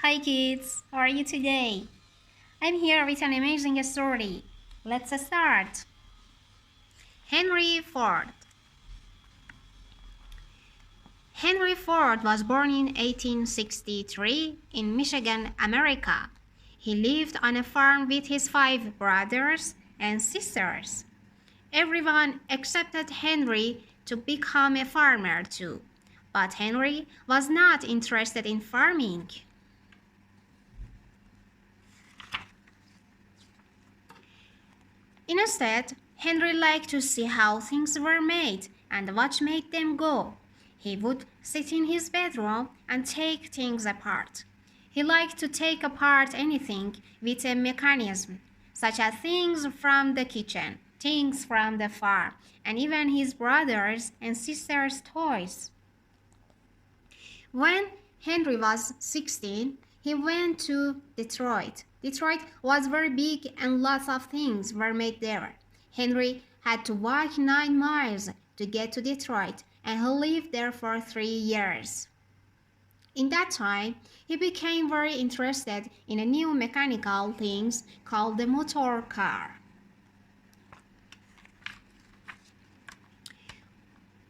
Hi kids, how are you today? I'm here with an amazing story. Let's start. Henry Ford. Henry Ford was born in 1863 in Michigan, America. He lived on a farm with his 5 brothers and sisters. Everyone accepted Henry to become a farmer too, but Henry was not interested in farming. Instead, Henry liked to see how things were made and what made them go. He would sit in his bedroom and take things apart. He liked to take apart anything with a mechanism, such as things from the kitchen, things from the farm, and even his brothers and sisters' toys. When Henry was 16, he went to Detroit. Detroit was very big and lots of things were made there. Henry had to walk 9 miles to get to Detroit and he lived there for 3 years. In that time, he became very interested in a new mechanical things called the motor car.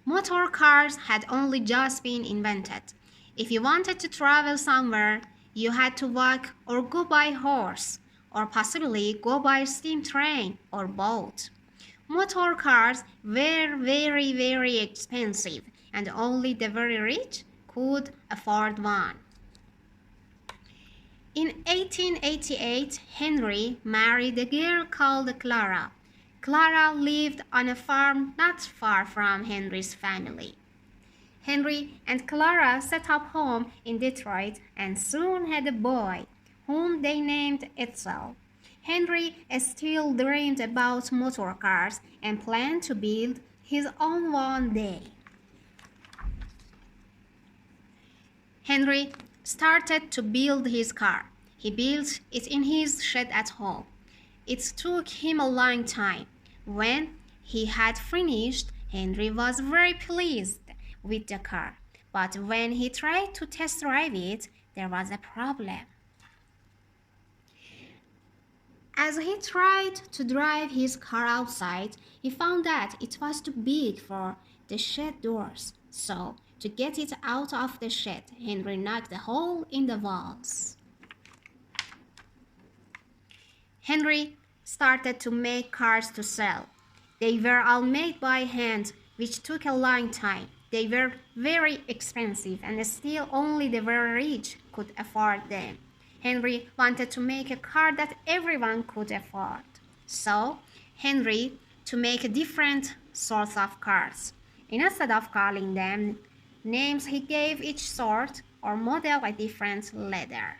Motor cars had only just been invented. If you wanted to travel somewhere, you had to walk or go by horse, or possibly go by steam train or boat. Motor cars were very expensive, and only the very rich could afford one. In 1888, Henry married a girl called Clara. Clara lived on a farm not far from Henry's family. Henry and Clara set up home in Detroit and soon had a boy, whom they named Edsel. Henry still dreamed about motor cars and planned to build his own one day. Henry started to build his car. He built it in his shed at home. It took him a long time. When he had finished, Henry was very pleased with the car. But when he tried to test drive it, there was a problem. As he tried to drive his car outside, he found that it was too big for the shed doors. So, to get it out of the shed, Henry knocked a hole in the walls. Henry started to make cars to sell. They were all made by hand, which took a long time. They were very expensive and still only the very rich could afford them. Henry wanted to make a car that everyone could afford. So, Henry to make different sorts of cars. Instead of calling them names, he gave each sort or model a different letter.